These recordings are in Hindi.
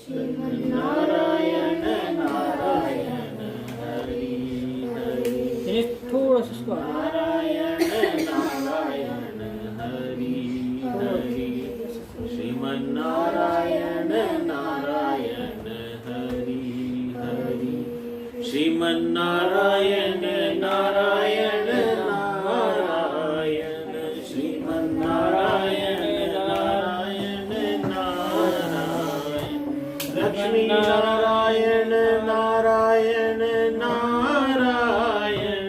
श्रीमन्नारायण नारायण हरि हरि। थोड़ा सा इसको नारायण नारायण हरि हरि। श्रीमन्नारायण नारायण हरि हरि। श्रीमन्नारायण नारायण नारायण। श्रीमन्नारायण नारायण नारायण। लक्ष्मी नारायण नारायण नारायण।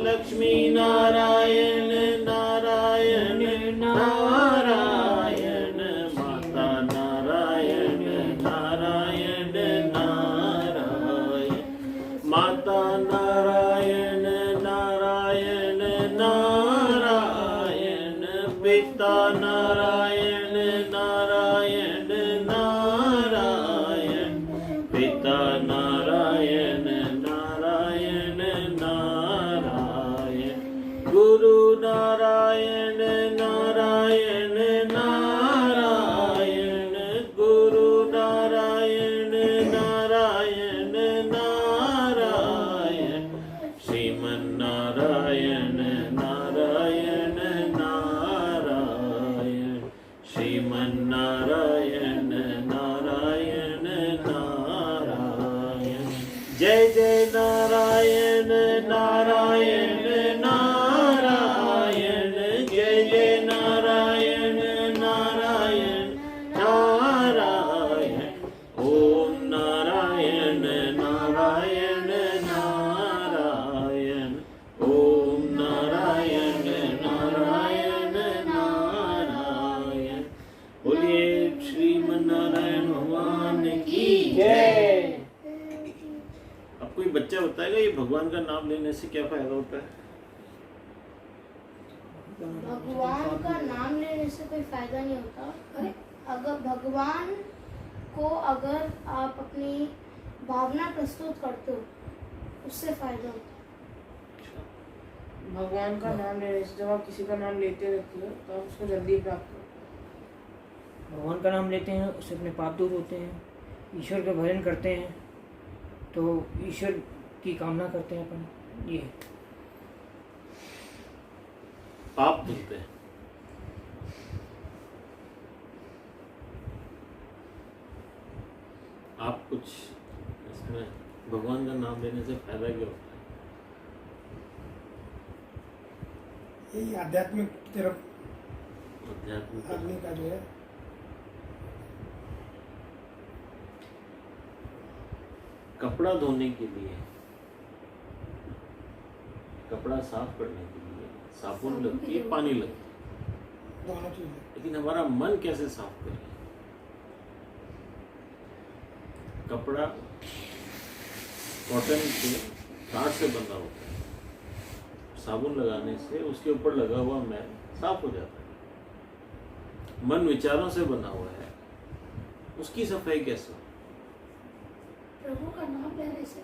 लक्ष्मी नारायण नारायण नारायण। माता नारायण नारायण नारायण। माता नारायण नारायण नारायण। पिता नारायण नारायण नारायण। पिता नारायण नारायण नारायण। गुरु नारायण नारायण नारायण। गुरु नारायण नारायण नारायण। श्रीमन्नारायण नारायण नारायण। श्रीमन्नारायण नारायण नारायण। जय जय नारायण नारायण नारायण। जय जय नारायण नारायण नारायण। ओम नारायण नारायण नारायण। ओम नारायण नारायण नारायण। बोलिए श्रीमन्नारायण भगवान की जय। अब कोई बच्चा बताएगा ये भगवान का नाम लेने से क्या फायदा होता है? भगवान का नाम लेने से कोई फायदा नहीं होता। अगर भगवान को अगर आप अपनी भावना प्रस्तुत करते हो उससे फायदा होता है। भगवान का नाम लेने से जब आप किसी का नाम लेते रहते हो तो आप उसको जल्दी प्राप्त हो। भगवान का नाम लेते हैं उससे अपने पाप दूर होते हैं। ईश्वर का भजन करते हैं तो ईश्वर की कामना करते हैं अपन। ये पाप धुलते हैं। आप कुछ इसमें भगवान का नाम लेने से फायदा क्या होता है? यही आध्यात्मिक तरफ आध्यात्मिक आदमी का जो है कपड़ा धोने के लिए, कपड़ा साफ करने के लिए साबुन लगती है, पानी लगती है, दोनों चीजें। लेकिन हमारा मन कैसे साफ करें? कपड़ा कॉटन के तार से बंधा होता है, साबुन लगाने से उसके ऊपर लगा हुआ मैल साफ हो जाता है। मन विचारों से बना हुआ है, उसकी सफाई कैसे हो? प्रभु का नाम लेने से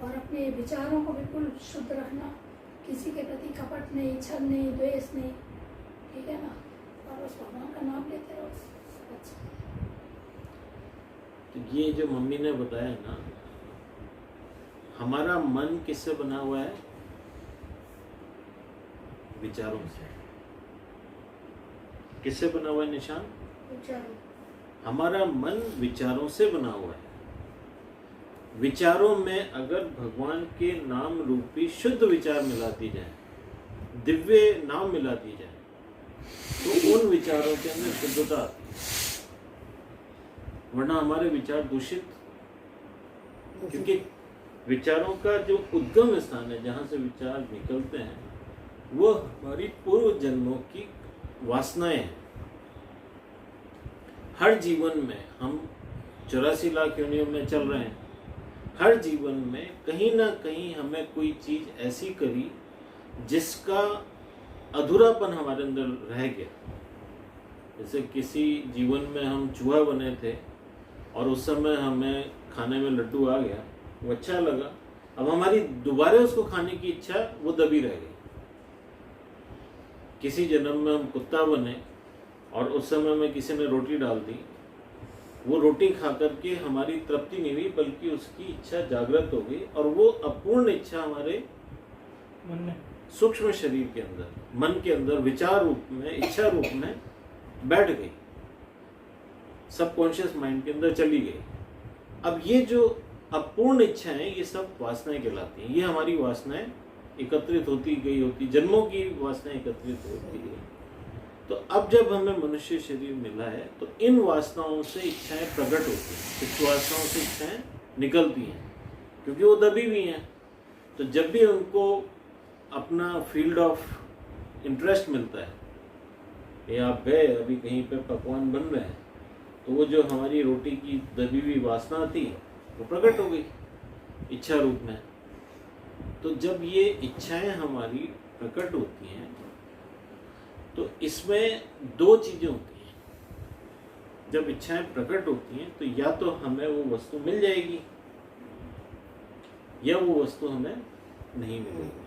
और अपने विचारों को बिल्कुल शुद्ध रखना, किसी के प्रति कपट नहीं, छल नहीं, द्वेष नहीं, ठीक है ना। और बस भगवान का नाम लेते रहो। अच्छा तो ये जो मम्मी ने बताया ना, हमारा मन किससे बना हुआ है? विचारों से। किससे बना हुआ है निशान? विचारों। हमारा मन विचारों से बना हुआ है। विचारों में अगर भगवान के नाम रूपी शुद्ध विचार मिलाती जाए, दिव्य नाम मिलाती जाए, तो उन विचारों के अंदर शुद्धता आती है। वरना हमारे विचार दूषित, क्योंकि विचारों का जो उद्गम स्थान है जहाँ से विचार निकलते हैं वो हमारी पूर्व जन्मों की वासनाएं हैं। हर जीवन में हम 84 लाख योनियों में चल रहे हैं। हर जीवन में कहीं ना कहीं हमें कोई चीज ऐसी करी जिसका अधूरापन हमारे अंदर रह गया। जैसे किसी जीवन में हम चूहा बने थे और उस समय हमें खाने में लड्डू आ गया, वो अच्छा लगा, अब हमारी दोबारा उसको खाने की इच्छा वो दबी रह गई। किसी जन्म में हम कुत्ता बने और उस समय में किसी ने रोटी डाल दी, वो रोटी खा करके हमारी तृप्ति नहीं हुई, बल्कि उसकी इच्छा जागृत हो गई और वो अपूर्ण इच्छा हमारे मन में सूक्ष्म शरीर के अंदर, मन के अंदर विचार रूप में, इच्छा रूप में बैठ गई, सबकॉन्शियस माइंड के अंदर चली गई। अब ये जो अपूर्ण इच्छाएं, ये सब वासनाएं कहलाती हैं। ये हमारी वासनाएं एकत्रित होती गई होती, जन्मों की वासनाएं एकत्रित होती गई। तो अब जब हमें मनुष्य शरीर मिला है तो इन वासनाओं से इच्छाएं प्रकट होती हैं, इस वासनाओं से इच्छाएं निकलती हैं, क्योंकि वो दबी हुई हैं। तो जब भी उनको अपना फील्ड ऑफ इंटरेस्ट मिलता है, ये आप गए अभी कहीं पे पकवान बन रहे हैं, तो वो जो हमारी रोटी की दबी हुई वासना थी वो प्रकट हो गई इच्छा रूप में। तो जब ये इच्छाएं हमारी प्रकट होती हैं तो इसमें दो चीजें होती हैं। जब इच्छाएं प्रकट होती हैं तो या तो हमें वो वस्तु मिल जाएगी या वो वस्तु हमें नहीं मिलेगी।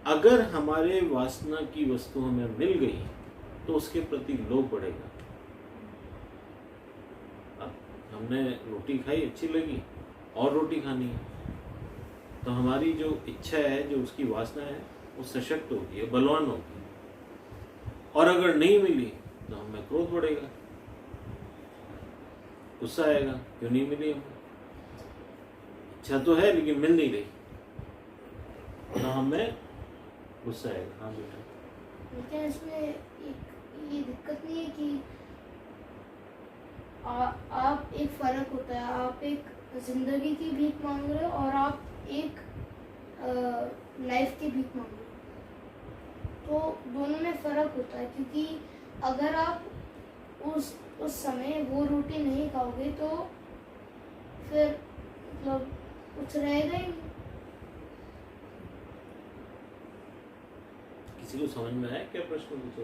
अगर हमारे वासना की वस्तु हमें मिल गई तो उसके प्रति लोभ बढ़ेगा। अब हमने रोटी खाई, अच्छी लगी, और रोटी खानी है, तो हमारी जो इच्छा है, जो उसकी वासना है, वो सशक्त होगी, है बलवान होगी। और अगर नहीं मिली तो हमें क्रोध बढ़ेगा, गुस्सा आएगा, क्यों नहीं मिली हमें, इच्छा तो है लेकिन मिल नहीं रही, तो हमें गुस्सा आएगा। हाँ बेटा, लेकिन इसमें एक ये दिक्कत नहीं है कि आप एक फर्क होता है, आप एक जिंदगी की भीख मांग रहे हो और आप एक लाइफ की भीख मांग रहे हो, तो दोनों में फर्क होता है। क्योंकि अगर आप उस समय वो रोटी नहीं खाओगे तो फिर मतलब कुछ रहेगा ही नहीं। किसी को समझ में आया क्या प्रश्न पूछा?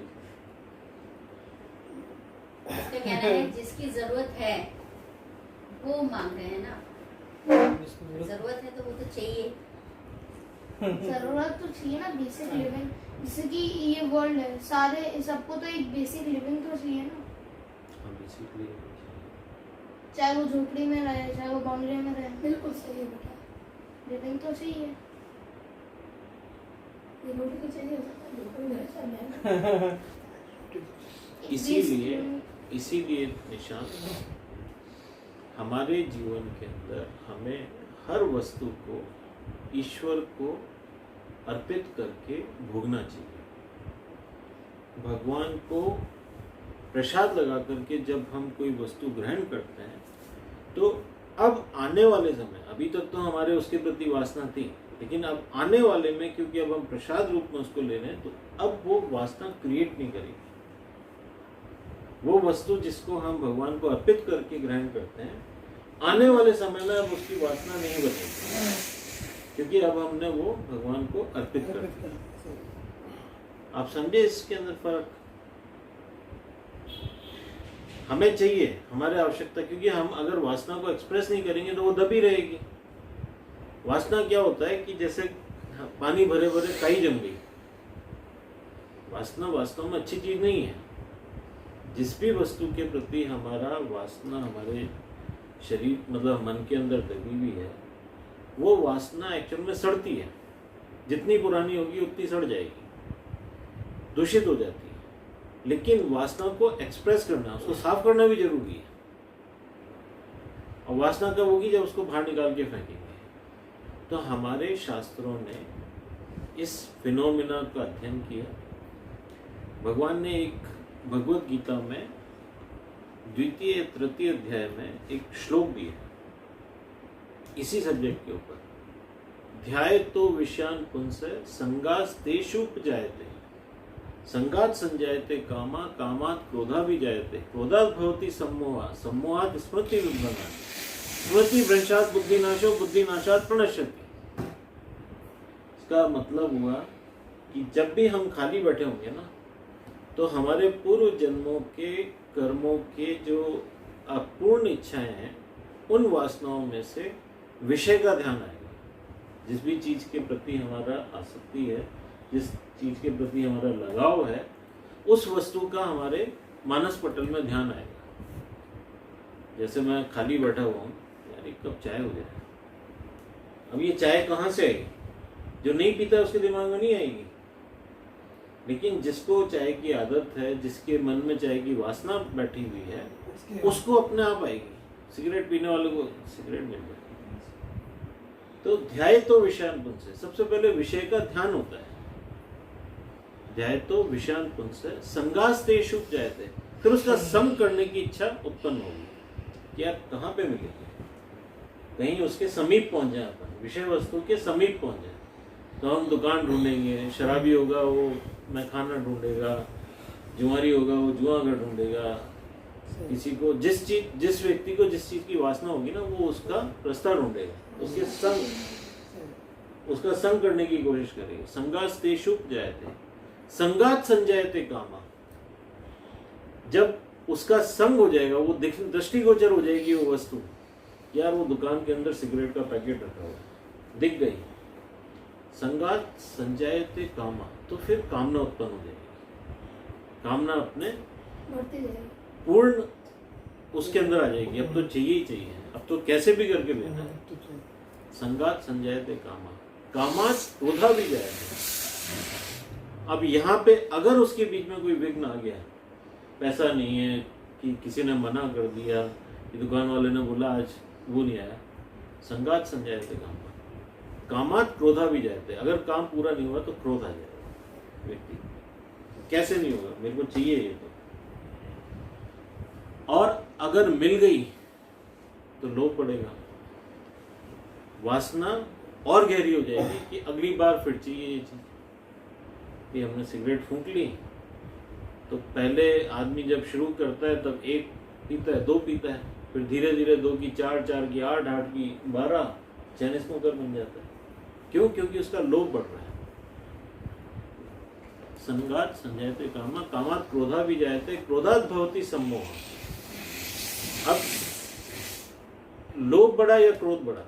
इसका कहना है जिसकी जरूरत है वो मांग रहे हैं ना, जरूरत है तो वो तो चाहिए। जरूरत तो चाहिए ना, बेसिक लिविंग। जैसे कि ये वर्ल्ड है, सारे सबको तो एक बेसिक लिविंग तो चाहिए ना। हाँ, बेसिकली चाहे वो झोपड़ी में रहे, चाहे वो बाउंड्री में रहे, बिल्कुल सही है बेटा, लिविंग तो चाहिए। ये रोटी तो चाहिए, बिल्कुल मेरे साथ है। इसीलिए निशान, हमारे जीवन के अंदर हमें हर वस्तु को ईश्वर को अर्पित करके भोगना चाहिए। भगवान को प्रसाद लगा करके जब हम कोई वस्तु ग्रहण करते हैं तो अब आने वाले समय, अभी तक तो हमारे उसके प्रति वासना थी, लेकिन अब आने वाले में क्योंकि अब हम प्रसाद रूप में उसको ले रहे हैं, तो अब वो वासना क्रिएट नहीं करेगी। वो वस्तु जिसको हम भगवान को अर्पित करके ग्रहण करते हैं, आने वाले समय में अब उसकी वासना नहीं बनेगी, क्योंकि अब हमने वो भगवान को अर्पित कर दिया। आप समझे इसके अंदर फर्क? हमें चाहिए, हमारे आवश्यकता, क्योंकि हम अगर वासना को एक्सप्रेस नहीं करेंगे तो वो दबी रहेगी। वासना क्या होता है कि जैसे पानी भरे भरे काई जम गई। वासना वास्तव में अच्छी चीज नहीं है। जिस भी वस्तु के प्रति हमारा वासना हमारे शरीर मतलब मन के अंदर दबी हुई है, वो वासना एक्चुअल में सड़ती है। जितनी पुरानी होगी उतनी सड़ जाएगी, दूषित हो जाती है। लेकिन वासना को एक्सप्रेस करना, उसको साफ करना भी जरूरी है। और वासना कब होगी? जब उसको बाहर निकाल के फेंकेंगे। तो हमारे शास्त्रों ने इस फिनोमिना का अध्ययन किया। भगवान ने एक भगवत गीता में 2 तृतीय अध्याय में एक श्लोक दिया इसी सब्जेक्ट के ऊपर। ध्यायतो विषयान पुंस संगास्तेषुपजायते, संगात संजायते कामा, कामात् क्रोधा भी जायते, क्रोधात् भवति सम्मोहा, सम्मोहात् स्मृति विभ्रमात्, स्मृति भ्रंशात् बुद्धिनाशो, बुद्धिनाशात् प्रणश्यति। इसका मतलब हुआ कि जब भी हम खाली बैठे होंगे ना, तो हमारे पूर्व जन्मों के कर्मों के जो अपूर्ण इच्छाएं हैं, उन वासनाओं में से विषय का ध्यान आएगा। जिस भी चीज के प्रति हमारा आसक्ति है, जिस चीज के प्रति हमारा लगाव है, उस वस्तु का हमारे मानस पटल में ध्यान आएगा। जैसे मैं खाली बैठा हुआ हूँ, यार एक कप चाय हो जाए, अब ये चाय कहाँ से आएगी? जो नहीं पीता उसके दिमाग में नहीं आएगी, लेकिन जिसको चाय की आदत है, जिसके मन में चाय की वासना बैठी हुई है, उसको अपने आप आएगी। सिगरेट पीने वाले को सिगरेट मिल जाएगी। तो ध्याय तो विषयान पुंस है, सबसे पहले विषय का ध्यान होता है। ध्याय तो विषयान पुंस है, संगास्तेषु जायते, फिर उसका सम करने की इच्छा उत्पन्न होगी कि यार कहाँ पे मिलेगी, कहीं उसके समीप पहुंच जाए, अपन विषय वस्तु के समीप पहुंच जाए। तो हम दुकान ढूंढेंगे, शराबी होगा वो मैं खाना ढूंढेगा, जुआरी होगा वो जुआ घर ढूंढेगा, किसी को जिस व्यक्ति को जिस चीज की वासना होगी ना, वो उसका रास्ता ढूंढेगा, उसका संग करने की कोशिश करेगा। संगास्तेषु जायते, संगात संजायते कामा, जब उसका संग हो जाएगा, वो दृष्टिगोचर हो जाएगी वो वस्तु, यार वो दुकान के अंदर सिगरेट का पैकेट रखा हुआ दिख गई, संगात संजायते कामा, तो फिर कामना उत्पन्न हो जाएगी। कामना अपने बढ़ती जाएगी, पूर्ण उसके अंदर आ जाएगी, अब तो चाहिए ही चाहिए, अब तो कैसे भी करके लेना है। संगात संजायते कामा, कामात क्रोधा भी जाएगा। अब यहाँ पे अगर उसके बीच में कोई विघ्न आ गया, पैसा नहीं है, कि किसी ने मना कर दिया, कि दुकान वाले ने बोला आज वो नहीं आया, संगात संजायते कामा, कामात क्रोधा भी जाते, अगर काम पूरा नहीं हुआ तो क्रोध आ जाएगा व्यक्ति, कैसे नहीं होगा, मेरे को चाहिए ये तो। और अगर मिल गई तो लोभ पड़ेगा, वासना और गहरी हो जाएगी कि अगली बार फिर चाहिए ये चीज। कि हमने सिगरेट फूंक ली, तो पहले आदमी जब शुरू करता है तब 1 पीता है, 2 पीता है, फिर धीरे धीरे 2 की 4, 4 की 8, 8 की 12 चैन स्मोकर बन जाता है। क्यों? क्योंकि उसका लोभ बढ़ रहा है। संगात संजायते कामा, कामात क्रोधा भी जायते, क्रोधात भवति सम्मोह। अब लोभ बढ़ा या क्रोध बढ़ा,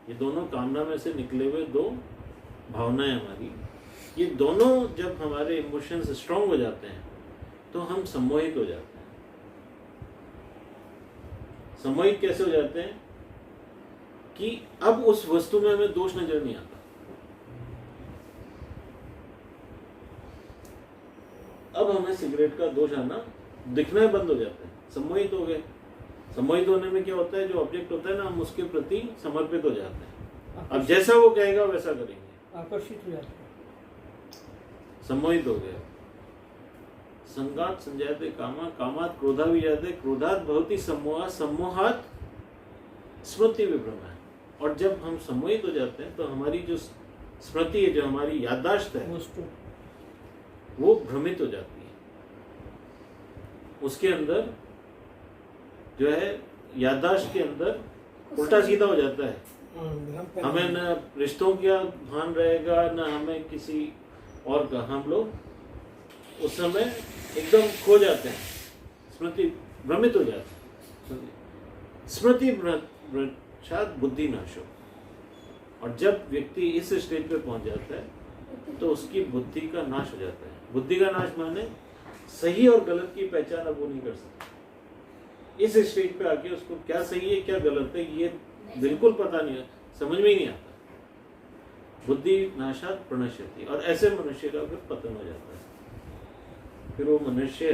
ये दोनों कामना में से निकले हुए 2 भावनाएं हमारी, ये दोनों जब हमारे इमोशंस स्ट्रांग हो जाते हैं तो हम सम्मोहित हो जाते हैं। सम्मोहित कैसे हो जाते हैं? कि अब उस वस्तु में हमें दोष नजर नहीं आता। अब हमें सिगरेट का दोष आना दिखना बंद हो जाता है, सम्मोहित हो गए। सम्मोहित होने में क्या होता है, जो ऑब्जेक्ट होता है ना, हम उसके प्रति समर्पित हो जाते हैं। अब जैसा वो कहेगा वैसा करेंगे, आकर्षित हो जाते हैं, सम्मोहित हो गए। संगात संजायते कामा, कामात क्रोधा भी जाते, क्रोधात भवति सम्मोह, सम्मोहात स्मृति विभ्रम है। और जब हम सम्मोहित हो जाते हैं तो हमारी जो स्मृति है, जो हमारी याददाश्त है, वो भ्रमित हो जाती है। उसके अंदर जो है याददाश्त के अंदर उल्टा सीधा हो जाता है। हमें न रिश्तों का भान रहेगा, न हमें किसी और का। हम लोग उस समय एकदम खो जाते हैं, स्मृति भ्रमित हो जाते हैं। स्मृति भ्रंशात् बुद्धि नाशो। और जब व्यक्ति इस स्टेज पे पहुंच जाता है तो उसकी बुद्धि का नाश हो जाता है। बुद्धि का नाश माने सही और गलत की पहचान अब वो नहीं कर सकता। इस स्टेज पे आके उसको क्या सही है क्या गलत है ये बिल्कुल पता नहीं है, समझ में ही नहीं आता। बुद्धि नाशात् प्रणश्यति। और ऐसे मनुष्य का फिर पतन हो जाता है। फिर वो मनुष्य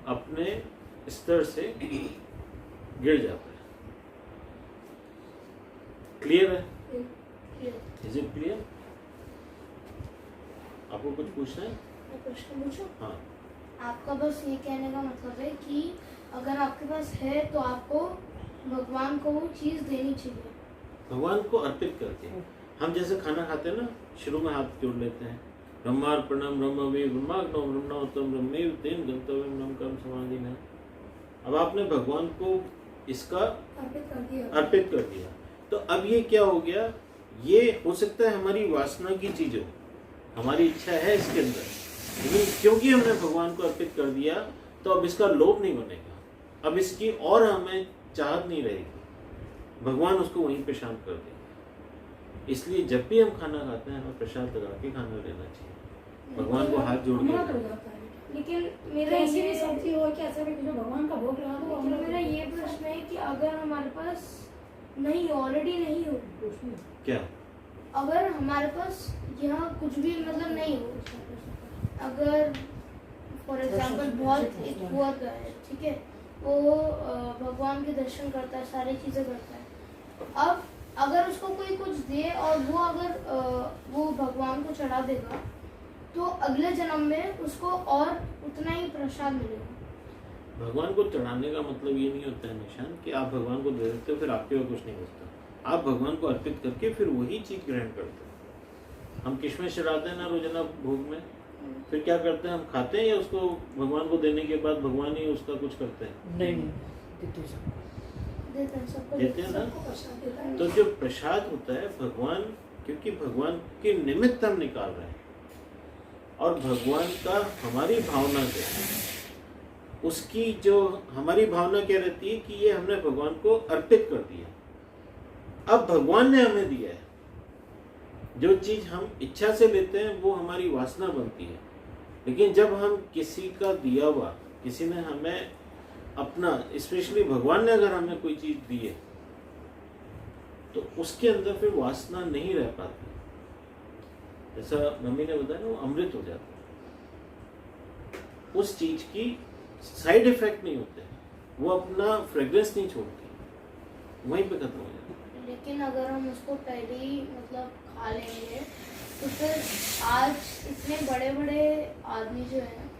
अपने स्तर से गिर जाता है। क्लियर है? Is it clear? आपको कुछ पूछना है? मैं प्रश्न पूछूं? हाँ। आपका बस ये कहने का मतलब है कि अगर आपके पास है तो आपको भगवान को वो चीज देनी चाहिए, भगवान को अर्पित करके। हम जैसे खाना खाते हैं ना, शुरू में हाथ जोड़ लेते हैं, ब्रह्मार्पणम ब्रह्मवे ब्रह्माग्नो ब्रह्मोत्तम ब्रह्मेव तेन गंतव्यम नम कर्म समाधिना। अब आपने भगवान को इसका अर्पित कर दिया। तो अब ये क्या हो गया? ये हो सकता है हमारी वासना की चीज हो, हमारी इच्छा है इसके अंदर, लेकिन क्योंकि हमने भगवान को अर्पित कर दिया तो अब इसका लोभ नहीं बनेगा, अब इसकी और हमें चाहत नहीं रहेगी। भगवान उसको वहीं पे शांत कर देंगे। इसलिए जब भी हम खाना खाते हैं हमें प्रसाद लगा के खाना लेना चाहिए, भगवान को हाथ जोड़ के। लेकिन मेरा ऐसी ये भी सब्जी हो कि ऐसा भी जो भगवान का भोग लगा दो। मेरा ये प्रश्न है अगर हमारे पास नहीं ऑलरेडी नहीं हो, क्या? अगर हमारे पास यहाँ कुछ भी मतलब नहीं हो, अगर फॉर एग्जाम्पल बहुत एक हुआ है, ठीक है, वो भगवान के दर्शन करता है, सारी चीज़ें करता है। अब अगर उसको कोई कुछ दे और वो अगर वो भगवान को चढ़ा देगा तो अगले जन्म में उसको और उतना ही प्रसाद मिलेगा। भगवान को चढ़ाने का मतलब ये नहीं होता है निशान कि आप भगवान को दे देते हो फिर आपके और कुछ नहीं बचता। आप भगवान को अर्पित करके फिर वही चीज़ ग्रहण करते हो। हम किशमिश चढ़ाते हैं ना रोजाना भोग में, फिर क्या करते हैं, हम खाते हैं या उसको भगवान को देने के बाद भगवान ही उसका कुछ करते हैं? नहीं देते हैं, देते हैं ना। तो जो प्रसाद होता है भगवान, क्योंकि भगवान के निमित्त हम निकाल रहे हैं और भगवान का हमारी भावना से, उसकी जो हमारी भावना क्या रहती है कि ये हमने भगवान को अर्पित कर दिया। अब भगवान ने हमें दिया है, जो चीज हम इच्छा से लेते हैं वो हमारी वासना बनती है। लेकिन जब हम किसी का दिया हुआ, किसी ने हमें अपना, स्पेशली भगवान ने अगर हमें कोई चीज दी है तो उसके अंदर फिर वासना नहीं रह पाती। जैसा मम्मी ने बताया ना, वो अमृत हो जाता है। उस चीज की साइड इफेक्ट नहीं होते, वो अपना फ्रेग्रेंस नहीं छोड़ती, वहीं पे खत्म हो जाता है। लेकिन अगर हम उसको पहले ही मतलब खा लेंगे तो फिर आज इतने बड़े बड़े आदमी जो हैं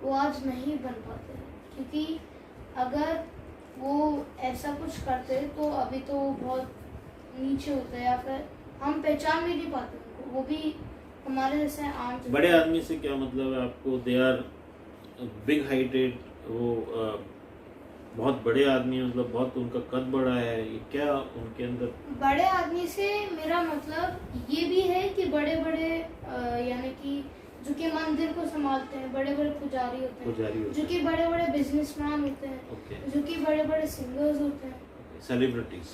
वो आज नहीं बन पाते, क्योंकि अगर वो ऐसा कुछ करते तो अभी तो बहुत नीचे होते या फिर हम पहचान भी नहीं पाते उनको। वो भी हमारे जैसे आम बड़े आदमी से क्या मतलब है आपको? दे आर बिग हाइटेड, वो बहुत बड़े आदमी है, मतलब बहुत उनका कद बड़ा है, ये क्या उनके अंदर? बड़े आदमी से मेरा मतलब ये भी है कि बड़े बड़े यानी कि जो कि मंदिर को संभालते हैं, बड़े बड़े पुजारी होते हैं, जो कि बड़े बड़े बिजनेसमैन होते हैं, जो कि बड़े बड़े सिंगर्स होते हैं, सेलिब्रिटीज।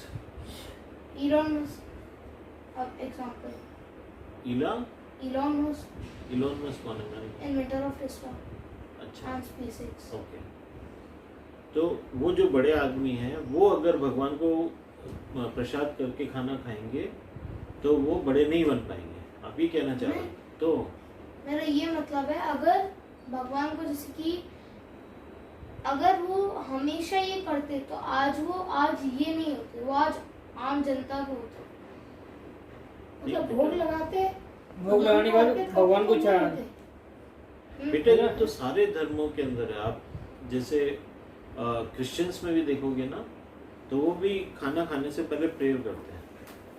इलॉन मस्क अब एग्जांपल। इलॉन मस्क कौन है? इन्वेंटर ऑफ टेस्ला अच्छा, एंड स्पेसएक्स। ओके। तो वो जो बड़े आदमी हैं वो अगर भगवान को प्रसाद करके खाना खाएंगे तो वो बड़े नहीं बन पाएंगे, आप ये कहना चाह रहे हैं? तो मेरा ये मतलब है, अगर भगवान को जैसे कि अगर वो हमेशा ये करते तो आज ये नहीं होते, वो आज आम जनता को होते। मतलब भोग लगाते, भोग लगाने के बाद भगवान को चढ़ाते। बेटा ये तो सारे धर्मों के अंदर है। आप जैसे क्रिश्चियंस में भी देखोगे ना, तो वो भी खाना खाने से पहले प्रेयर करते हैं।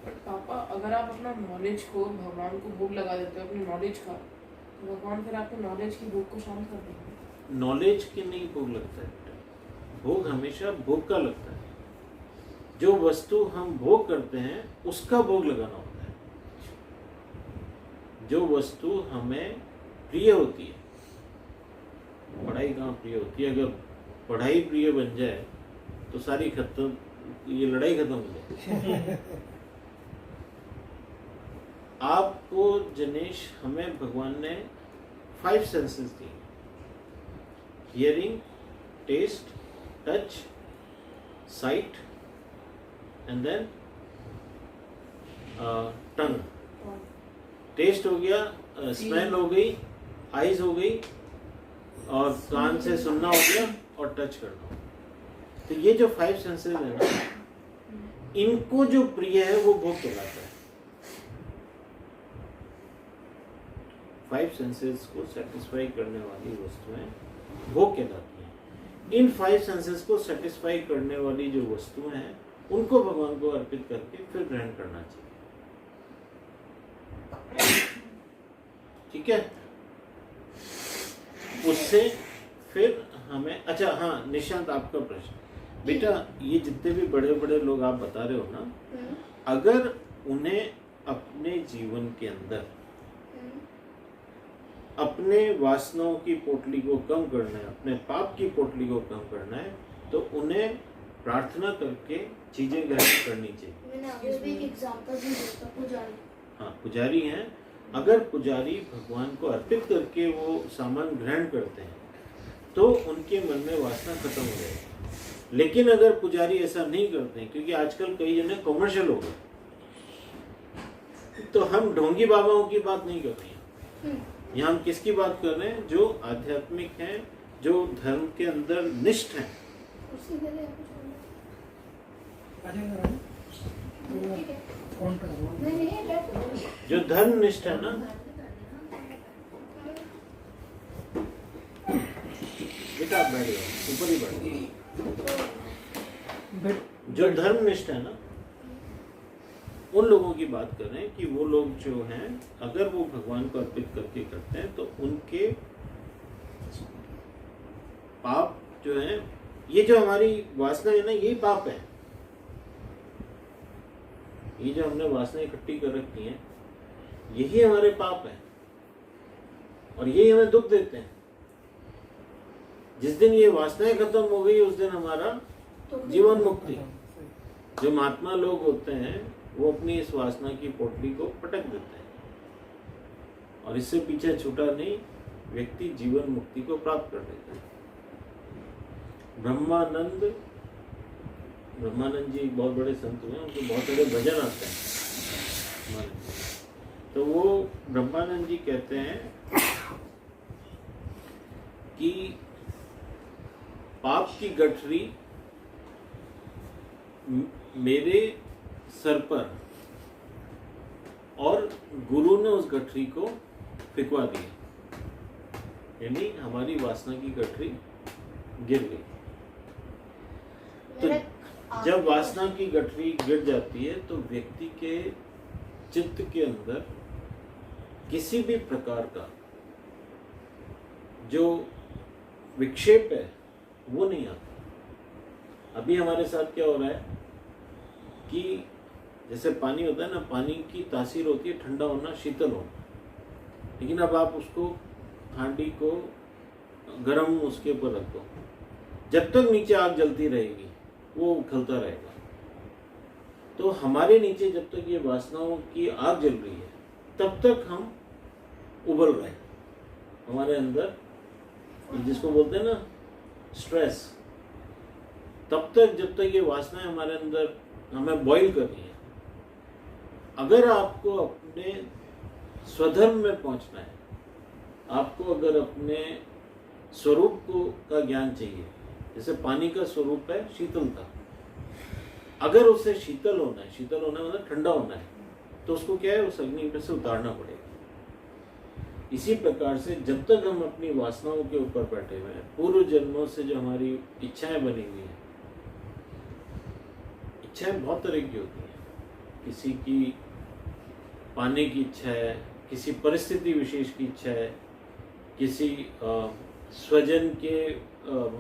बट पापा, अगर आप अपना नॉलेज को भगवान को भोग लगा देते हो, अपनी नॉलेज का, तो भगवान फिर आपके नॉलेज की भूख को शांत कर देंगे। नॉलेज के नहीं भोग लगता है बेटा, भोग हमेशा भोग का लगता है। जो वस्तु हम भोग करते हैं उसका भोग लगाना होता है। जो वस्तु हमें प्रिय होती है, पढ़ाई कहाँ प्रिय होती है? अगर पढ़ाई प्रिय बन जाए तो सारी खत्म, ये लड़ाई खत्म हो जाए। आपको जनेश, हमें भगवान ने 5 सेंसेस दी, hearing, taste, touch, sight and then tongue. Taste हो गया, स्मेल हो गई, आईज हो गई, और कान से सुनना हो गया, और टच करना। तो ये जो 5 सेंसेस है ना, इनको जो प्रिय है वो भोग कहलाता है। 5 सेंसेस को सेटिस्फाई करने वाली वस्तुएं भोग कहलाती हैं। इन 5 सेंसेस को सेटिस्फाई करने वाली जो वस्तुएं हैं उनको भगवान को अर्पित करके फिर ग्रहण करना चाहिए। ठीक है? उससे फिर हमें, अच्छा हाँ निशांत, आपका प्रश्न बेटा, ये जितने भी बड़े बड़े लोग आप बता रहे हो ना, अगर उन्हें अपने जीवन के अंदर अपने वासनाओं की पोटली को कम करना है, अपने पाप की पोटली को कम करना है, तो उन्हें प्रार्थना करके चीजें ग्रहण करनी चाहिए। मैंने अभी भी एक एग्जांपल भी दिया, पुजारी। हाँ, पुजारी हैं। अगर पुजारी भगवान को अर्पित करके वो सामान ग्रहण करते हैं तो उनके मन में वासना खत्म हो जाएगी। लेकिन अगर पुजारी ऐसा नहीं करते हैं, क्योंकि आजकल कई जने कॉमर्शियल हो गए, तो हम ढोंगी बाबाओं की बात नहीं कर रहे हैं। यहाँ हम किसकी बात कर रहे हैं? जो आध्यात्मिक हैं, जो धर्म के अंदर निष्ठ हैं। कुर्सी दे दे आपको छोड़ना। आ जाएगा राजा। ठीक है। फोन पे करो। नहीं बैठ। जो धर्म निष्ठ है ना, बेटा आप बैठ जाओ, ऊपर ही बैठ। जो धर्म निष्ठ है ना, उन लोगों की बात कर रहे हैं कि वो लोग जो हैं, अगर वो भगवान को अर्पित करके करते हैं तो उनके पाप जो है, ये जो हमारी वासना है ना, यही पाप है। ये जो हमने वासना इकट्ठी कर रखी है, यही हमारे पाप है और यही हमें दुख देते हैं। जिस दिन ये वासनाएं खत्म हो गई, उस दिन हमारा जीवन मुक्ति। जो महात्मा लोग होते हैं वो अपनी इस वासना की पोटली को पटक देते हैं और इससे पीछे छूटा नहीं, व्यक्ति जीवन मुक्ति को प्राप्त कर लेता है। ब्रह्मानंद जी बहुत बड़े संत हुए, उनके बहुत सारे भजन आते हैं। तो वो ब्रह्मानंद जी कहते हैं कि पाप की गठरी मेरे सर पर और गुरु ने उस गठरी को फिकवा दिया, यानी हमारी वासना की गठरी गिर गई। तो जब वासना की गठरी गिर जाती है तो व्यक्ति के चित्त के अंदर किसी भी प्रकार का जो विक्षेप है वो नहीं आता। अभी हमारे साथ क्या हो रहा है कि जैसे पानी होता है ना, पानी की तासीर होती है ठंडा होना, शीतल होना, लेकिन अब आप उसको हांडी को गर्म उसके ऊपर रख दो, जब तक नीचे आग जलती रहेगी वो उखलता रहेगा। तो हमारे नीचे जब तक ये वासनाओं की आग जल रही है तब तक हम उबल रहे हैं। हमारे अंदर जिसको बोलते हैं ना स्ट्रेस, तब तक जब तक ये वासनाएं हमारे अंदर हमें बॉईल कर रही है। अगर आपको अपने स्वधर्म में पहुंचना है, आपको अगर अपने स्वरूप को का ज्ञान चाहिए, जैसे पानी का स्वरूप है शीतलता, अगर उसे शीतल होना है मतलब ठंडा होना है, तो उसको क्या है, उस अग्नि में से उतारना पड़ेगा। इसी प्रकार से जब तक हम अपनी वासनाओं के ऊपर बैठे हुए हैं, पूर्व जन्मों से जो हमारी इच्छाएं बनी हुई हैं, इच्छाएं बहुत तरह की होती हैं। किसी की पाने की इच्छा है, किसी परिस्थिति विशेष की इच्छा है, किसी स्वजन के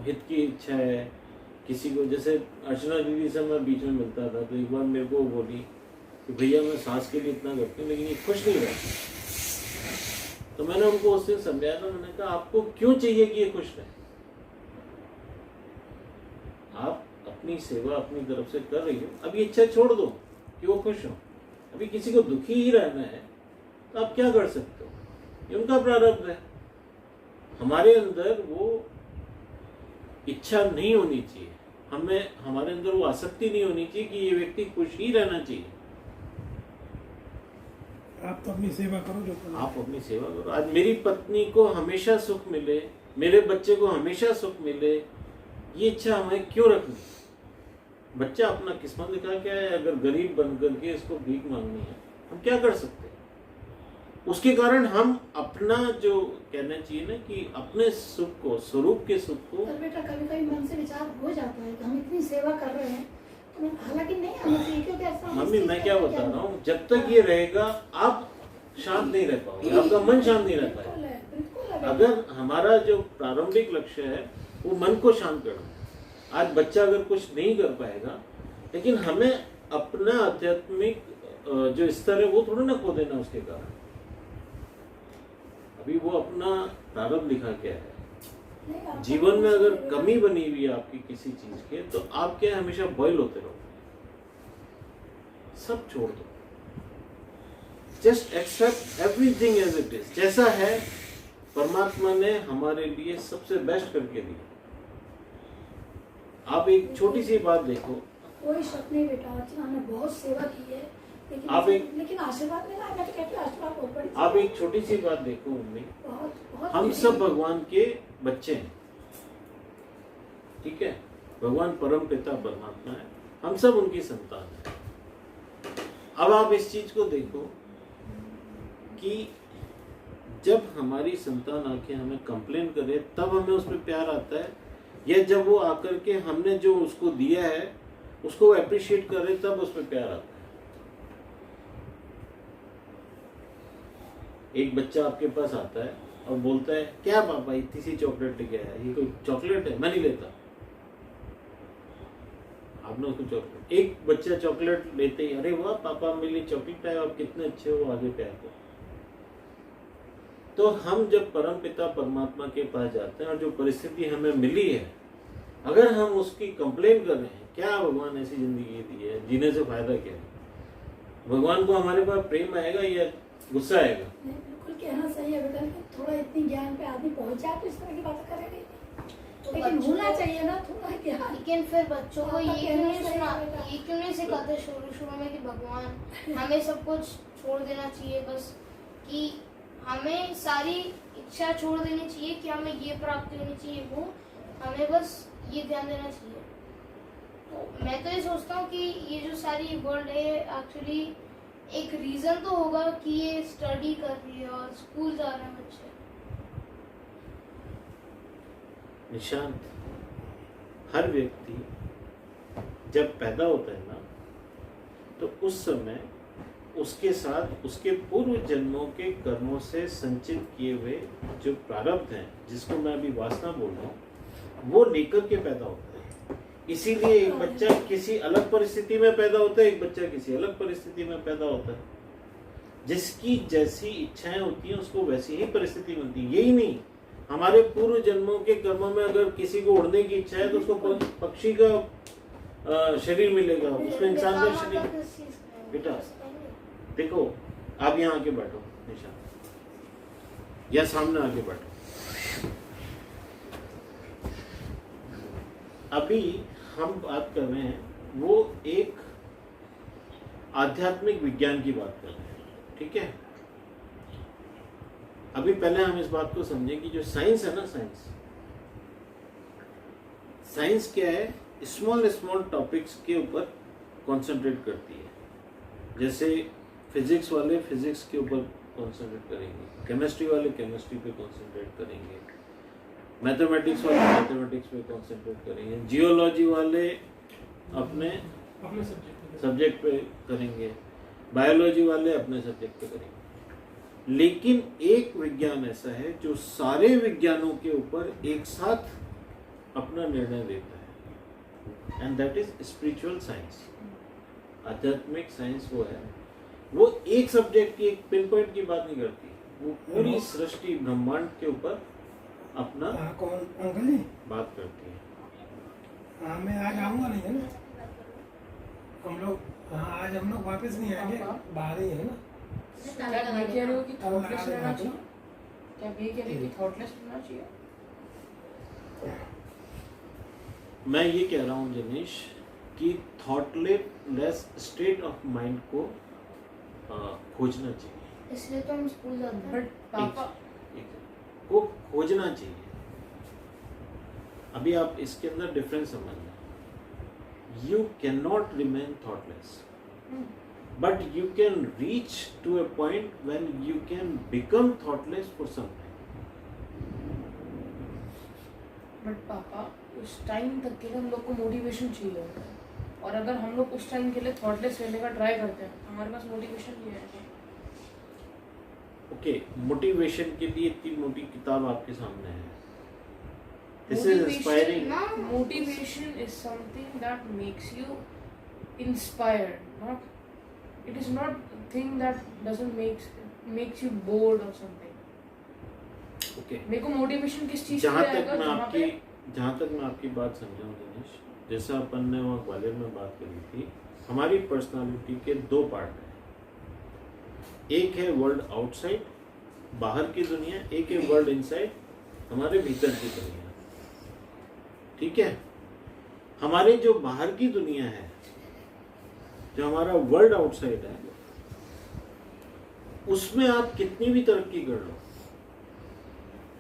हित की इच्छा है, किसी को, जैसे अर्चना दीदी से मैं बीच में मिलता था तो एक बार मेरे को बोली कि भैया मैं सास के लिए इतना करती हूँ लेकिन ये खुश नहीं रहती। तो मैंने उनको उस दिन समझाया था, मैंने कहा आपको क्यों चाहिए कि ये खुश रहे? आप अपनी सेवा अपनी तरफ से कर रही हो, अब ये इच्छा छोड़ दो कि वो खुश हो। अभी किसी को दुखी ही रहना है तो आप क्या कर सकते हो, ये उनका प्रारब्ध है। हमारे अंदर वो इच्छा नहीं होनी चाहिए, हमारे अंदर वो आसक्ति नहीं होनी चाहिए कि ये व्यक्ति खुश ही रहना चाहिए। आप तो अपनी सेवा करो जो करो। आप अपनी सेवा करो। आज मेरी पत्नी को हमेशा सुख मिले, मेरे बच्चे को हमेशा सुख मिले, ये इच्छा हमें क्यों रखनी? बच्चा अपना किस्मत लिखा क्या है, अगर गरीब बन करके इसको भीख मांगनी है, हम क्या कर सकते हैं? उसके कारण हम अपना जो कहना चाहिए ना कि अपने सुख को, स्वरूप के सुख को, पर बेटा कभी कभी मन से विचार हो जाता है कि हम इतनी सेवा कर रहे हैं, तो हालांकि नहीं आना चाहिए, क्योंकि ऐसा मम्मी मैं क्या बता रहा हूँ, जब तक ये रहेगा आप शांत नहीं रह पाओगे, आपका मन शांत नहीं रहता है। अगर हमारा जो प्रारंभिक लक्ष्य है वो मन को शांत करना है। आज बच्चा अगर कुछ नहीं कर पाएगा, लेकिन हमें अपना आध्यात्मिक जो स्तर है वो थोड़ा ना खो देना उसके कारण। अभी वो अपना प्रारब्ध लिखा क्या है, जीवन में अगर कमी बनी हुई है आपकी किसी चीज के, तो आप क्या हमेशा बॉयल होते रहो, सब छोड़ दो, just accept everything as it is. जैसा है परमात्मा ने हमारे लिए सबसे बेस्ट करके दिया, आप एक छोटी सी बात देखो, कोई शक नहीं बेटा, अर्चना ने बहुत सेवा की है, लेकिन आप लेकिन आशीर्वाद मिला है। मैं तो कहती हूँ आशीर्वाद बहुत बड़ी आप एक छोटी सी बात देखो मम्मी, बहुत बहुत हम सब भगवान के बच्चे हैं, ठीक है, भगवान परम पिता परमात्मा है, हम सब उनकी संतान है। अब आप इस चीज को देखो कि जब हमारी संतान आके हमें कंप्लेन करे तब हमें उस पर प्यार आता है, या जब वो आकर के हमने जो उसको दिया है उसको अप्रिशिएट करे तब उस पर प्यार आता है। एक बच्चा आपके पास आता है और बोलता है क्या पापा इतनी सी चॉकलेट लेके आया, ये कोई चॉकलेट है, मैं नहीं लेता। आपने उसको चॉकलेट, एक बच्चा चॉकलेट लेते ही अरे वाह पापा मेरे लिए चॉकलेट आया, आप कितने अच्छे हो, आगे प्यार करो। तो हम जब परम पिता परमात्मा के पास जाते हैं और जो परिस्थिति हमें मिली है, अगर हम उसकी कंप्लेन कर रहे हैं, क्या भगवान ऐसी जिंदगी दी है, जीने से फायदा क्या है, भगवान को हमारे पास प्रेम आएगा या गुस्सा आएगा? नहीं, बिल्कुल कहना सही है बेटा, लेकिन थोड़ा इतनी ज्ञान पे आदमी पहुंच जाए तो इस तरह की बातें करेंगे। तो लेकिन बच्चों होना को- चाहिए ना थोड़ा ज्ञान। लेकिन फिर बच्चों को आपका ये क्यों नहीं कहना सही है बेटा। ये क्यों नहीं सिखाते शुरू में कि भगवान हमें सब कुछ छोड़ देना चाहिए, बस कि हमें सारी इच्छा छोड़ देनी चाहिए कि हमें ये प्राप्ति होनी चाहिए, वो हमें बस ये ध्यान देना चाहिए। तो मैं तो ये सोचता हूँ कि ये जो सारी वर्ल्ड है एक्चुअली एक रीजन तो होगा कि ये स्टडी कर रही है और स्कूल जा रहे हैं बच्चे। निशांत, हर व्यक्ति जब पैदा होता है ना, तो उस समय उसके साथ उसके पूर्व जन्मों के कर्मों से संचित किए हुए जो प्रारब्ध हैं, जिसको मैं अभी वासना बोल रहा हूँ, वो लेकर के पैदा होता है। इसीलिए एक बच्चा किसी अलग परिस्थिति में पैदा होता है, एक बच्चा किसी अलग परिस्थिति में पैदा होता है। जिसकी जैसी इच्छाएं होती हैं उसको वैसी ही परिस्थिति मिलती है। यही नहीं, हमारे पूर्व जन्मों के कर्मों में अगर किसी को उड़ने की इच्छा है तो उसको पक्षी का शरीर मिलेगा, उसको इंसान का शरीर। बेटा देखो, आप यहाँ आके बैठो निशान, या सामने आके बैठो। अभी हम बात कर रहे हैं वो एक आध्यात्मिक विज्ञान की बात कर रहे हैं, ठीक है। अभी पहले हम इस बात को समझें कि जो साइंस है ना, साइंस क्या है, स्मॉल स्मॉल टॉपिक्स के ऊपर कंसंट्रेट करती है। जैसे फिजिक्स वाले फिजिक्स के ऊपर कंसंट्रेट करेंगे, केमिस्ट्री वाले केमिस्ट्री पे कंसंट्रेट करेंगे, मैथमेटिक्स वाले मैथमेटिक्स पे कंसंट्रेट करेंगे, जियोलॉजी वाले अपने सब्जेक्ट पे करेंगे, बायोलॉजी वाले अपने सब्जेक्ट पे करेंगे। लेकिन एक विज्ञान ऐसा है जो सारे विज्ञानों के ऊपर एक साथ अपना निर्णय देता है, and that is spiritual science. आध्यात्मिक साइंस वो है, वो एक सब्जेक्ट की, एक पिन पॉइंट की बात नहीं करती, वो पूरी सृष्टि ब्रह्मांड के ऊपर अपना कौन अंकल जी? बात करती है। हाँ, मैं आज आऊँगा नहीं है ना, हम लोग, हाँ आज हम लोग वापस नहीं आएंगे, बाहर ही है ना। क्या ये कह रहे हो कि थॉटलेस रहना चाहिए? क्या ये कह रहे हो कि थॉटलेस रहना चाहिए? मैं ये कह रहा हूँ जनीश कि थॉटलेस स्टेट ऑफ माइंड को खोजना चाहिए, इसलिए तो हम स्कूल जाते हैं। बट पापा को खोजना चाहिए। अभी आप इसके अंदर डिफरेंस समझना, you can not remain thoughtless, but you can reach to a point when you can become thoughtless for some time. But पापा उस टाइम तक के लिए हम लोग को मोटिवेशन चाहिए होता है, और अगर हम लोग उस टाइम के लिए थॉटलेस रहने का ट्राई करते हैं, हमारे पास मोटिवेशन नहीं है। ओके, मोटिवेशन के लिए इतनी मोटी किताब आपके सामने है। This is inspiring. Motivation is something that makes you inspired, not, it is not a thing that doesn't makes you bored or something. Okay, मेरे को मोटिवेशन किस चीज से जहाँ आएगा? तक मैं आपकी बात समझा हूँ दिनेश, जैसा अपन ने वहाँ ग्वालियर में बात करी थी, हमारी पर्सनालिटी के दो पार्ट हैं। एक है वर्ल्ड आउटसाइड, बाहर की दुनिया, एक है वर्ल्ड इनसाइड, हमारे भीतर की दुनिया, ठीक है। हमारे जो बाहर की दुनिया है, जो हमारा वर्ल्ड आउटसाइड है, उसमें आप कितनी भी तरक्की कर लो,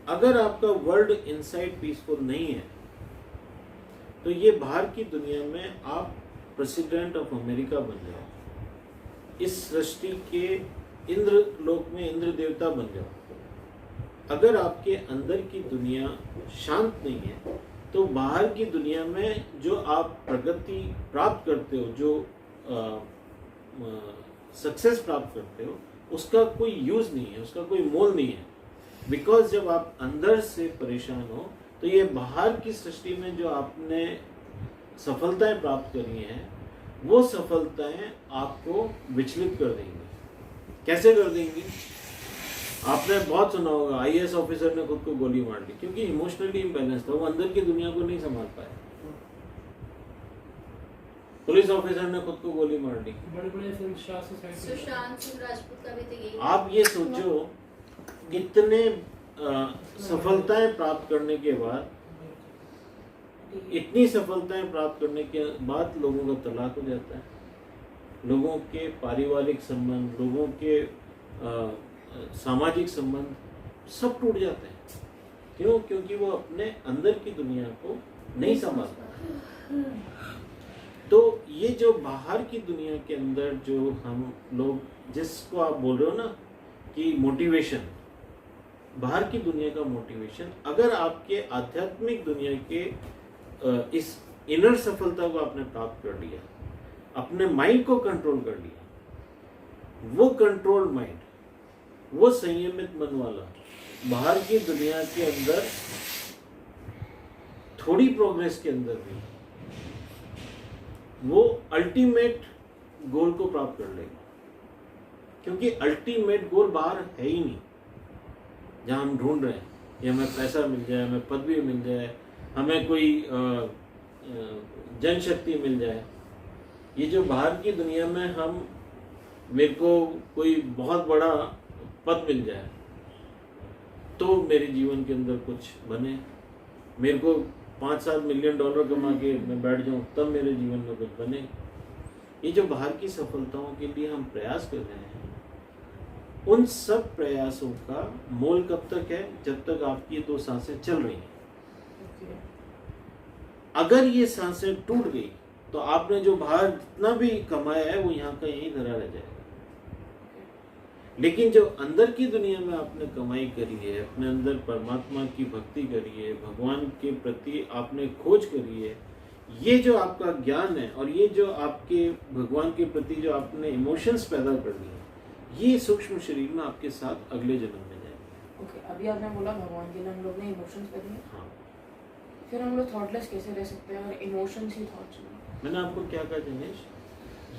अगर आपका वर्ल्ड इनसाइड पीसफुल नहीं है तो ये बाहर की दुनिया में आप प्रेसिडेंट ऑफ अमेरिका बन जाओ, इस सृष्टि के इंद्र लोक में इंद्र देवता बन जाओ। अगर आपके अंदर की दुनिया शांत नहीं है तो बाहर की दुनिया में जो आप प्रगति प्राप्त करते हो, जो सक्सेस प्राप्त करते हो, उसका कोई यूज नहीं है, उसका कोई मोल नहीं है। बिकॉज जब आप अंदर से परेशान हो तो ये बाहर की सृष्टि में जो आपने सफलताएं प्राप्त करी हैं, वो सफलताएं आपको विचलित कर देंगी। कैसे कर देंगी? आपने बहुत सुना होगा, आईएएस ऑफिसर ने खुद को गोली मार ली क्योंकि इमोशनली इम्बैलेंस था, वो अंदर की दुनिया को नहीं संभाल पाया। पुलिस ऑफिसर ने खुद को गोली मार ली। बड़े-बड़े film star society, Sushant Singh Rajput का भी तो यही। आप ये सोचो, इतने सफलताएं प्राप्त करने के बाद, इतनी सफलताएं प्राप्त करने के बाद लोगों का तलाक हो जाता है, लोगों के पारिवारिक संबंध, लोगों के सामाजिक संबंध सब टूट जाते हैं। क्यों? क्योंकि वो अपने अंदर की दुनिया को नहीं संभाल पाते। तो ये जो बाहर की दुनिया के अंदर जो हम लोग, जिसको आप बोल रहे हो ना कि मोटिवेशन, बाहर की दुनिया का मोटिवेशन, अगर आपके आध्यात्मिक दुनिया के इस इनर सफलता को आपने प्राप्त कर लिया, अपने माइंड को कंट्रोल कर लिया, वो कंट्रोल माइंड, वो संयमित मन वाला, बाहर की दुनिया के अंदर थोड़ी प्रोग्रेस के अंदर भी वो अल्टीमेट गोल को प्राप्त कर लेगा। क्योंकि अल्टीमेट गोल बाहर है ही नहीं, जहां हम ढूंढ रहे हैं, कि हमें पैसा मिल जाए, हमें पदवी मिल जाए, हमें कोई जनशक्ति मिल जाए। ये जो बाहर की दुनिया में हम, मेरे को कोई बहुत बड़ा पद मिल जाए तो मेरे जीवन के अंदर कुछ बने, मेरे को 5-7 मिलियन डॉलर कमा के मैं बैठ जाऊं तब मेरे जीवन में कुछ बने। ये जो बाहर की सफलताओं के लिए हम प्रयास कर रहे हैं, उन सब प्रयासों का मोल कब तक है? जब तक आपकी 2 सांसें चल रही हैं। अगर ये सांसें टूट गई तो आपने जो बाहर जितना भी कमाया है वो यहाँ का यहीं धरा रह जाएगा। लेकिन जो अंदर की दुनिया में आपने कमाई करी है, अपने अंदर परमात्मा की भक्ति करी है, भगवान के प्रति आपने खोज करी है, ये जो आपका ज्ञान है और ये जो आपके भगवान के प्रति जो आपने इमोशंस पैदा कर लिए, ये सूक्ष्म शरीर में आपके साथ अगले जन्म में जाएंगे। ओके, अभी आपने बोला भगवान के लिए हम लोग ने इमोशंस कर दिए, हाँ, फिर हम लोग थॉटलेस कैसे रह सकते हैं अगर इमोशंस ही थॉट्स में? मैंने आपको क्या कहा Dinesh?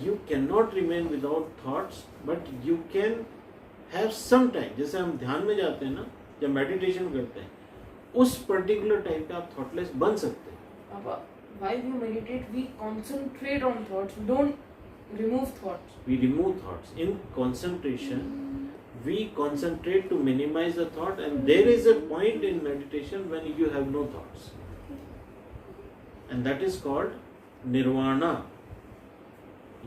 You can not remain without thoughts, but you can have some time. जैसे हम ध्यान में जाते हैं ना, जब मेडिटेशन करते हैं, उस पर्टिकुलर टाइम पे आप थॉटलेस बन सकते हैं। अब while we meditate, we concentrate on thoughts. We don't remove thoughts. We remove thoughts. In concentration, we concentrate to minimize the thought, and there is a point in meditation when you have no thoughts, and that is called nirvana.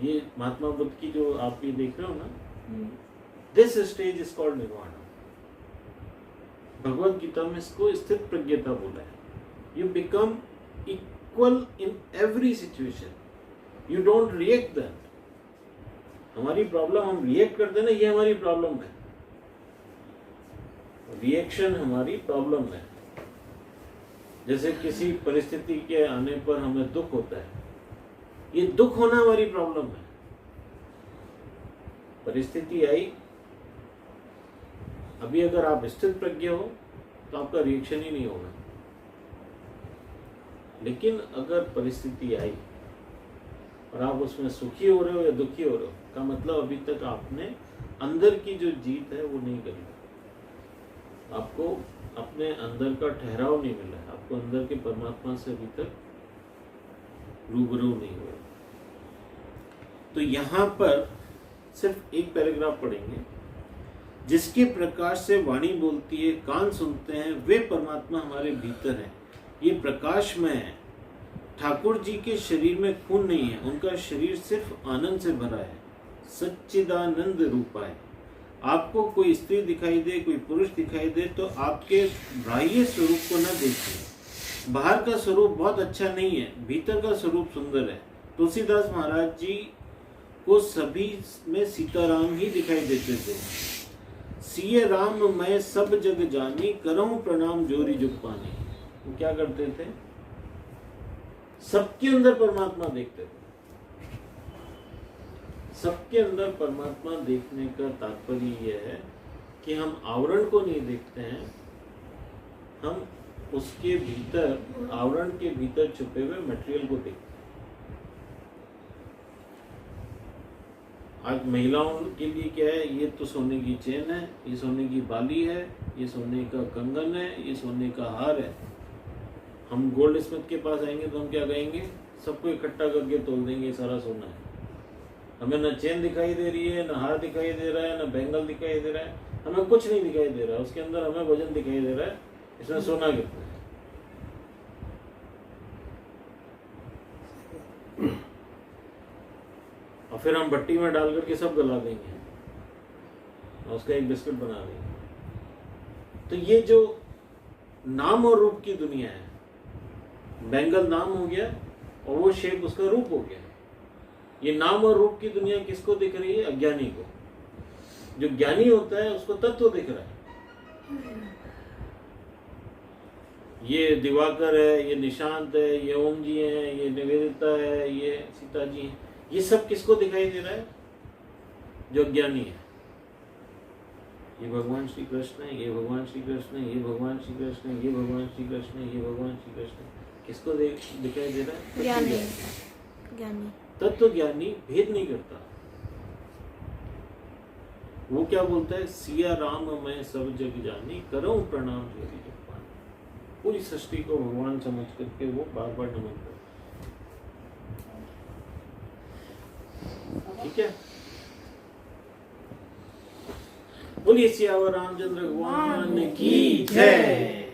ये महात्मा बुद्ध की जो आप ये देख रहे हो ना, this stage is called nirvana. Bhagavad Gita में इसको स्थित प्रज्ञता बोला है। You become equal in every situation. You don't react then. हमारी प्रॉब्लम, हम रिएक्ट करते हैं ना, ये हमारी प्रॉब्लम है। रिएक्शन हमारी प्रॉब्लम है। जैसे किसी परिस्थिति के आने पर हमें दुख होता है, ये दुख होना हमारी प्रॉब्लम है। परिस्थिति आई, अभी अगर आप स्थित प्रज्ञ हो तो आपका रिएक्शन ही नहीं होगा। लेकिन अगर परिस्थिति आई और आप उसमें सुखी हो रहे हो या दुखी हो रहे हो, का मतलब अभी तक आपने अंदर की जो जीत है वो नहीं करी, आपको अपने अंदर का ठहराव नहीं मिला, आपको अंदर के परमात्मा से अभी तक रूबरू नहीं हुए। तो यहाँ पर सिर्फ एक पैराग्राफ पढ़ेंगे। जिसके प्रकाश से वाणी बोलती है, कान सुनते हैं, वे परमात्मा हमारे भीतर है। ये प्रकाशमय है, ठाकुर जी के शरीर में खून नहीं है, उनका शरीर सिर्फ आनंद से भरा है, सच्चिदानंद रूपा है। आपको कोई स्त्री दिखाई दे, कोई पुरुष दिखाई दे, तो आपके बाह्य स्वरूप को न देखिए। बाहर का स्वरूप बहुत अच्छा नहीं है, भीतर का स्वरूप सुंदर है। तुलसीदास महाराज जी को सभी में सीताराम ही दिखाई देते थे। सिय राम मैं सब जग जानी, करऊं प्रणाम जोरी जुग पानी। वो क्या करते थे? सबके अंदर परमात्मा देखते थे। सबके अंदर परमात्मा देखने का तात्पर्य यह है कि हम आवरण को नहीं देखते हैं, हम उसके भीतर, आवरण के भीतर छुपे हुए मटेरियल को देखते हैं। आज महिलाओं के लिए क्या है? ये तो सोने की चेन है, ये सोने की बाली है, ये सोने का कंगन है, ये सोने का हार है। हम गोल्ड स्मिथ के पास आएंगे तो हम क्या कहेंगे? सबको इकट्ठा करके तोल देंगे, ये सारा सोना है। हमें न चेन दिखाई दे रही है, न हार दिखाई दे रहा है, न बैंगल दिखाई दे रहा है, हमें कुछ नहीं दिखाई दे रहा है। उसके अंदर हमें वजन दिखाई दे रहा है, इसमें सोना कितना है। और फिर हम भट्टी में डाल करके सब गला देंगे और उसका एक बिस्किट बना देंगे। तो ये जो नाम और रूप की दुनिया है, बैंगल नाम हो गया और वो शेप उसका रूप हो गया। ये नाम और रूप की दुनिया किसको दिख रही है? अज्ञानी को। जो ज्ञानी होता है उसको तत्व दिख रहा है। ये दिवाकर है, ये निशांत है, ये ओम जी है, ये निवेदिता है, ये सीता जी है। ये सब किसको दिखाई दे रहा है? जो ज्ञानी है। ये भगवान श्री कृष्ण है, ये भगवान श्री कृष्ण है, ये भगवान श्री कृष्ण है, ये भगवान श्री कृष्ण है, ये भगवान श्री कृष्ण है। किसको दिखाई दे रहा है? ज्ञानी। तत्व ज्ञानी भेद नहीं करता। वो क्या बोलता है? सिया राम मैं सब जग जानी, करऊं प्रणाम जोरी जुग पानी। पूरी सृष्टि को भगवान समझ करके वो बार बार नमन करता। ठीक है, बोलिए सियावर रामचंद्र भगवान की जय।